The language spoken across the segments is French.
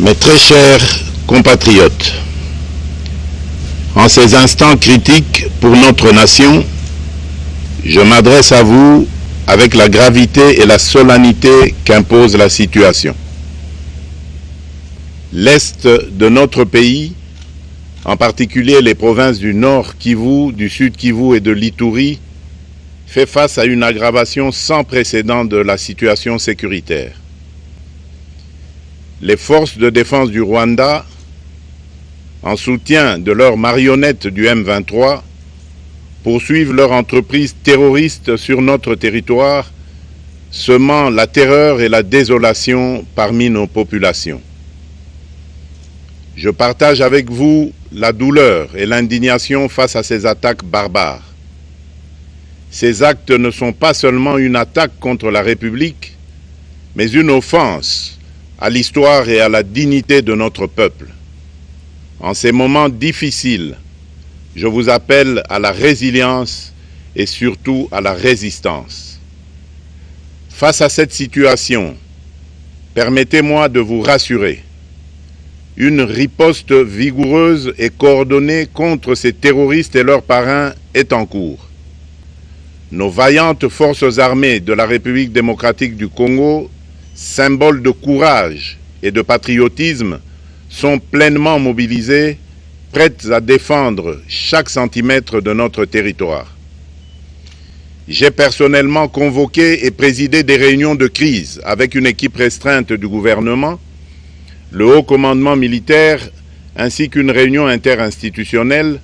Mes très chers compatriotes, en ces instants critiques pour notre nation, je m'adresse à vous avec la gravité et la solennité qu'impose la situation. L'Est de notre pays, en particulier les provinces du Nord Kivu, du Sud Kivu et de l'Ituri, fait face à une aggravation sans précédent de la situation sécuritaire. Les forces de défense du Rwanda, en soutien de leurs marionnettes du M23, poursuivent leur entreprise terroriste sur notre territoire, semant la terreur et la désolation parmi nos populations. Je partage avec vous la douleur et l'indignation face à ces attaques barbares. Ces actes ne sont pas seulement une attaque contre la République, mais une offense à l'histoire et à la dignité de notre peuple. En ces moments difficiles, je vous appelle à la résilience et surtout à la résistance. Face à cette situation, permettez-moi de vous rassurer. Une riposte vigoureuse et coordonnée contre ces terroristes et leurs parrains est en cours. Nos vaillantes forces armées de la République démocratique du Congo, symboles de courage et de patriotisme, sont pleinement mobilisées, prêtes à défendre chaque centimètre de notre territoire. J'ai personnellement convoqué et présidé des réunions de crise avec une équipe restreinte du gouvernement, le haut commandement militaire ainsi qu'une réunion interinstitutionnelle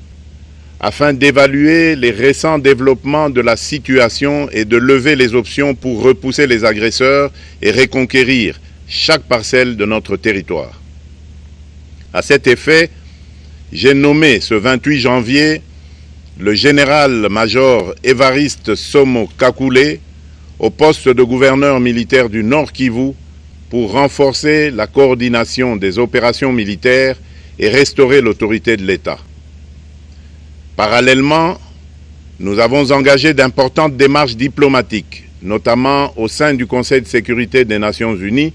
afin d'évaluer les récents développements de la situation et de lever les options pour repousser les agresseurs et reconquérir chaque parcelle de notre territoire. À cet effet, j'ai nommé ce 28 janvier le général-major Évariste Somo Kakule au poste de gouverneur militaire du Nord Kivu pour renforcer la coordination des opérations militaires et restaurer l'autorité de l'État. Parallèlement, nous avons engagé d'importantes démarches diplomatiques, notamment au sein du Conseil de sécurité des Nations Unies,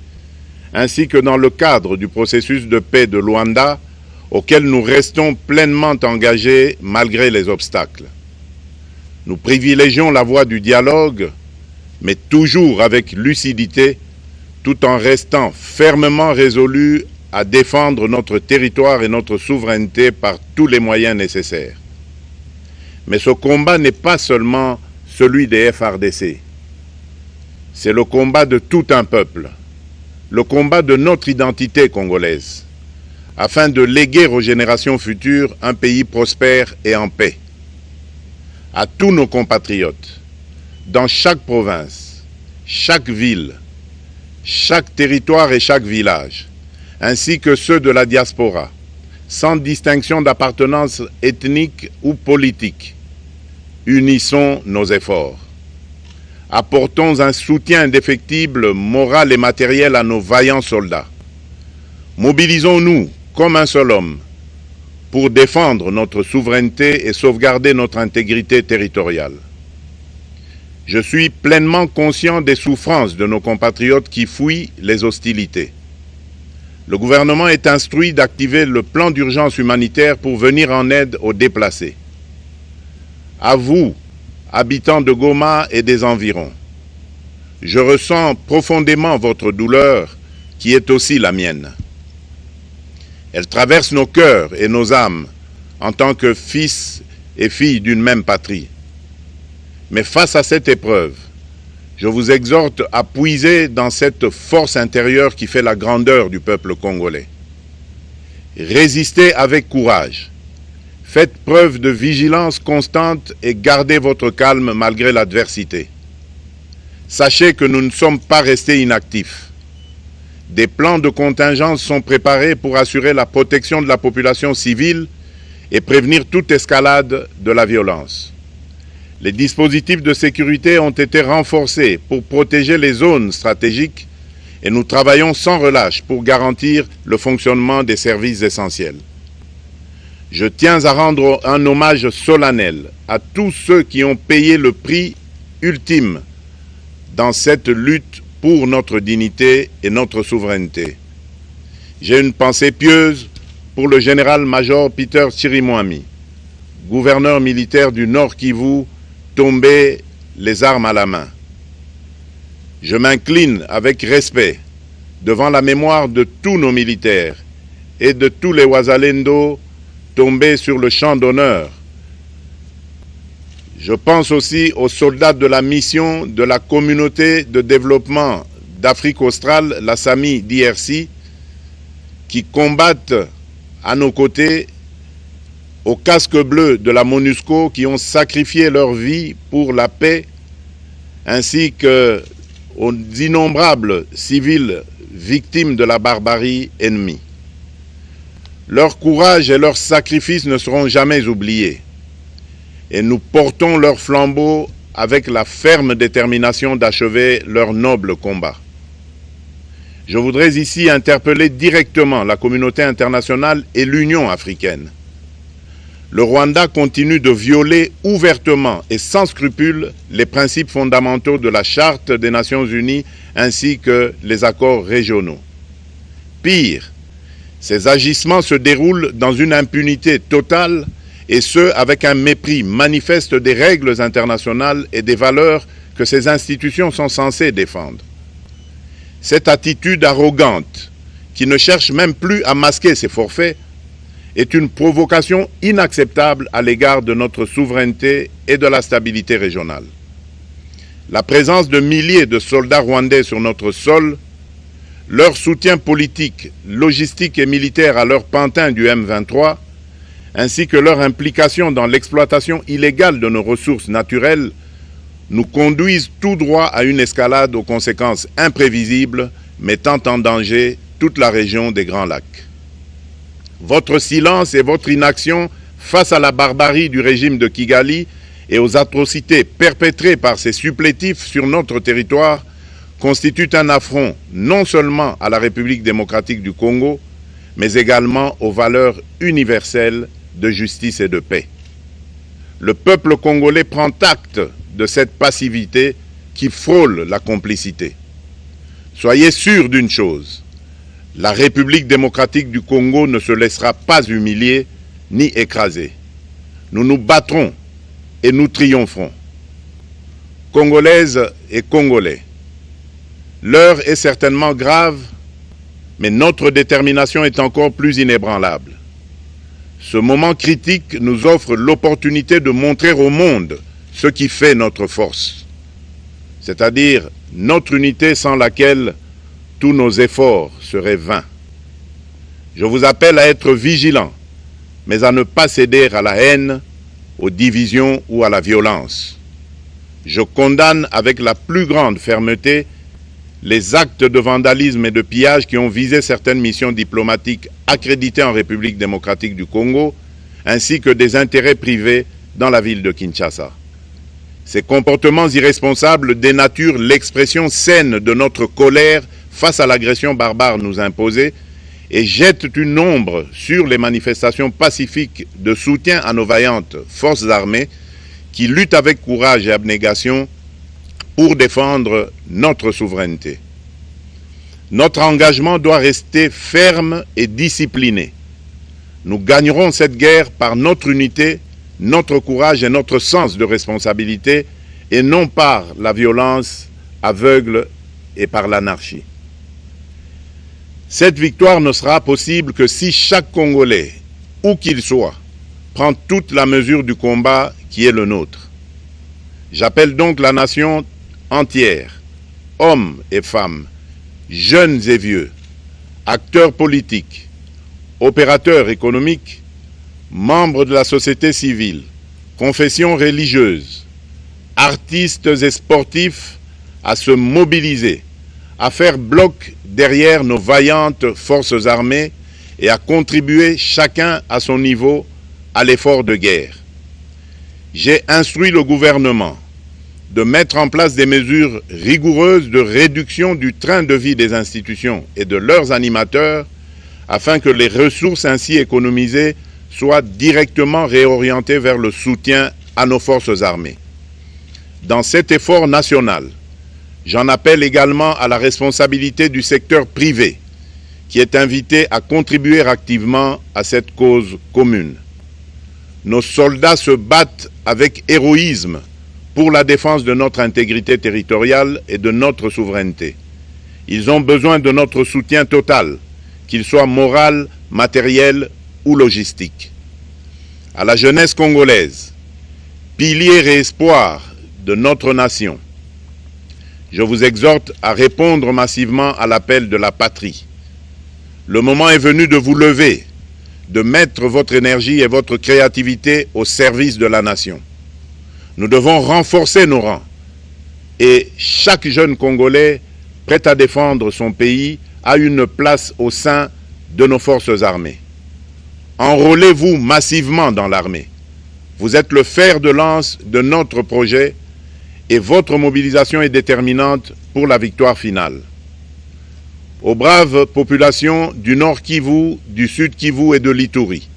ainsi que dans le cadre du processus de paix de Luanda, auquel nous restons pleinement engagés malgré les obstacles. Nous privilégions la voie du dialogue, mais toujours avec lucidité, tout en restant fermement résolus à défendre notre territoire et notre souveraineté par tous les moyens nécessaires. Mais ce combat n'est pas seulement celui des FARDC. C'est le combat de tout un peuple, le combat de notre identité congolaise, afin de léguer aux générations futures un pays prospère et en paix. À tous nos compatriotes, dans chaque province, chaque ville, chaque territoire et chaque village, ainsi que ceux de la diaspora, sans distinction d'appartenance ethnique ou politique, unissons nos efforts. Apportons un soutien indéfectible, moral et matériel à nos vaillants soldats. Mobilisons-nous comme un seul homme pour défendre notre souveraineté et sauvegarder notre intégrité territoriale. Je suis pleinement conscient des souffrances de nos compatriotes qui fuient les hostilités. Le gouvernement est instruit d'activer le plan d'urgence humanitaire pour venir en aide aux déplacés. À vous, habitants de Goma et des environs, je ressens profondément votre douleur qui est aussi la mienne. Elle traverse nos cœurs et nos âmes en tant que fils et filles d'une même patrie. Mais face à cette épreuve, je vous exhorte à puiser dans cette force intérieure qui fait la grandeur du peuple congolais. Résistez avec courage. Faites preuve de vigilance constante et gardez votre calme malgré l'adversité. Sachez que nous ne sommes pas restés inactifs. Des plans de contingence sont préparés pour assurer la protection de la population civile et prévenir toute escalade de la violence. Les dispositifs de sécurité ont été renforcés pour protéger les zones stratégiques et nous travaillons sans relâche pour garantir le fonctionnement des services essentiels. Je tiens à rendre un hommage solennel à tous ceux qui ont payé le prix ultime dans cette lutte pour notre dignité et notre souveraineté. J'ai une pensée pieuse pour le général-major Peter Chirimwami, gouverneur militaire du Nord Kivu, tombé les armes à la main. Je m'incline avec respect devant la mémoire de tous nos militaires et de tous les Wazalendo tombés sur le champ d'honneur. Je pense aussi aux soldats de la mission de la communauté de développement d'Afrique australe, la SAMI DRC, qui combattent à nos côtés, aux casques bleus de la MONUSCO, qui ont sacrifié leur vie pour la paix, ainsi qu'aux innombrables civils victimes de la barbarie ennemie. Leur courage et leur sacrifice ne seront jamais oubliés, et nous portons leur flambeau avec la ferme détermination d'achever leur noble combat. Je voudrais ici interpeller directement la communauté internationale et l'Union africaine. Le Rwanda continue de violer ouvertement et sans scrupule les principes fondamentaux de la Charte des Nations Unies ainsi que les accords régionaux. Pire, ces agissements se déroulent dans une impunité totale et ce, avec un mépris manifeste des règles internationales et des valeurs que ces institutions sont censées défendre. Cette attitude arrogante, qui ne cherche même plus à masquer ses forfaits, est une provocation inacceptable à l'égard de notre souveraineté et de la stabilité régionale. La présence de milliers de soldats rwandais sur notre sol, leur soutien politique, logistique et militaire à leur pantin du M23, ainsi que leur implication dans l'exploitation illégale de nos ressources naturelles, nous conduisent tout droit à une escalade aux conséquences imprévisibles, mettant en danger toute la région des Grands Lacs. Votre silence et votre inaction face à la barbarie du régime de Kigali et aux atrocités perpétrées par ces supplétifs sur notre territoire constituent un affront non seulement à la République démocratique du Congo, mais également aux valeurs universelles de justice et de paix. Le peuple congolais prend acte de cette passivité qui frôle la complicité. Soyez sûrs d'une chose, la République démocratique du Congo ne se laissera pas humilier ni écraser. Nous nous battrons et nous triompherons. Congolaises et Congolais, l'heure est certainement grave, mais notre détermination est encore plus inébranlable. Ce moment critique nous offre l'opportunité de montrer au monde ce qui fait notre force, c'est-à-dire notre unité sans laquelle tous nos efforts seraient vains. Je vous appelle à être vigilants, mais à ne pas céder à la haine, aux divisions ou à la violence. Je condamne avec la plus grande fermeté les actes de vandalisme et de pillage qui ont visé certaines missions diplomatiques accréditées en République démocratique du Congo, ainsi que des intérêts privés dans la ville de Kinshasa. Ces comportements irresponsables dénaturent l'expression saine de notre colère face à l'agression barbare nous imposée et jettent une ombre sur les manifestations pacifiques de soutien à nos vaillantes forces armées qui luttent avec courage et abnégation pour défendre notre souveraineté. Notre engagement doit rester ferme et discipliné. Nous gagnerons cette guerre par notre unité, notre courage et notre sens de responsabilité, et non par la violence aveugle et par l'anarchie. Cette victoire ne sera possible que si chaque Congolais, où qu'il soit, prend toute la mesure du combat qui est le nôtre. J'appelle donc la nation entière, hommes et femmes, jeunes et vieux, acteurs politiques, opérateurs économiques, membres de la société civile, confessions religieuses, artistes et sportifs à se mobiliser, à faire bloc derrière nos vaillantes forces armées et à contribuer chacun à son niveau à l'effort de guerre. J'ai instruit le gouvernement de mettre en place des mesures rigoureuses de réduction du train de vie des institutions et de leurs animateurs afin que les ressources ainsi économisées soient directement réorientées vers le soutien à nos forces armées. Dans cet effort national, j'en appelle également à la responsabilité du secteur privé qui est invité à contribuer activement à cette cause commune. Nos soldats se battent avec héroïsme pour la défense de notre intégrité territoriale et de notre souveraineté. Ils ont besoin de notre soutien total, qu'il soit moral, matériel ou logistique. À la jeunesse congolaise, pilier et espoir de notre nation, je vous exhorte à répondre massivement à l'appel de la patrie. Le moment est venu de vous lever, de mettre votre énergie et votre créativité au service de la nation. Nous devons renforcer nos rangs et chaque jeune Congolais prêt à défendre son pays a une place au sein de nos forces armées. Enrôlez-vous massivement dans l'armée. Vous êtes le fer de lance de notre projet et votre mobilisation est déterminante pour la victoire finale. Aux braves populations du Nord Kivu, du Sud Kivu et de l'Ituri,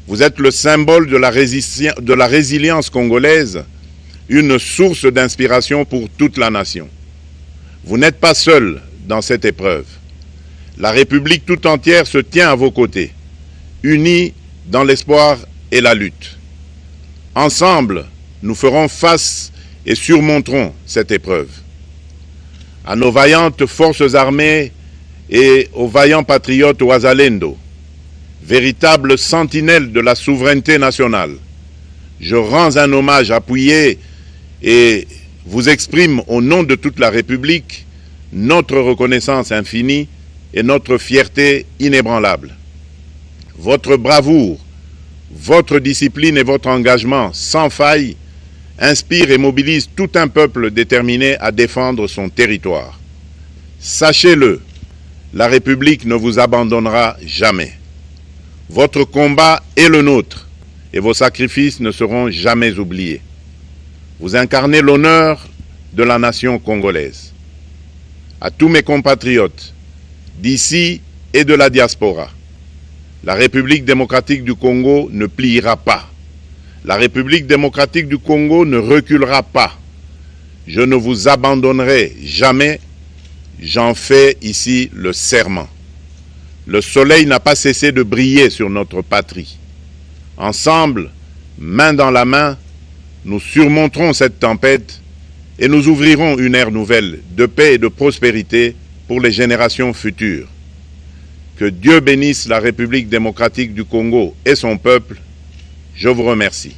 vous êtes le symbole de la résilience congolaise, une source d'inspiration pour toute la nation. Vous n'êtes pas seuls dans cette épreuve. La République tout entière se tient à vos côtés, unis dans l'espoir et la lutte. Ensemble, nous ferons face et surmonterons cette épreuve. À nos vaillantes forces armées et aux vaillants patriotes Wazalendo, véritables sentinelles de la souveraineté nationale, je rends un hommage appuyé et vous exprime au nom de toute la République notre reconnaissance infinie et notre fierté inébranlable. Votre bravoure, votre discipline et votre engagement sans faille inspirent et mobilisent tout un peuple déterminé à défendre son territoire. Sachez-le, la République ne vous abandonnera jamais. Votre combat est le nôtre et vos sacrifices ne seront jamais oubliés. Vous incarnez l'honneur de la nation congolaise. À tous mes compatriotes d'ici et de la diaspora, la République démocratique du Congo ne pliera pas. La République démocratique du Congo ne reculera pas. Je ne vous abandonnerai jamais. J'en fais ici le serment. Le soleil n'a pas cessé de briller sur notre patrie. Ensemble, main dans la main, nous surmonterons cette tempête et nous ouvrirons une ère nouvelle de paix et de prospérité pour les générations futures. Que Dieu bénisse la République démocratique du Congo et son peuple. Je vous remercie.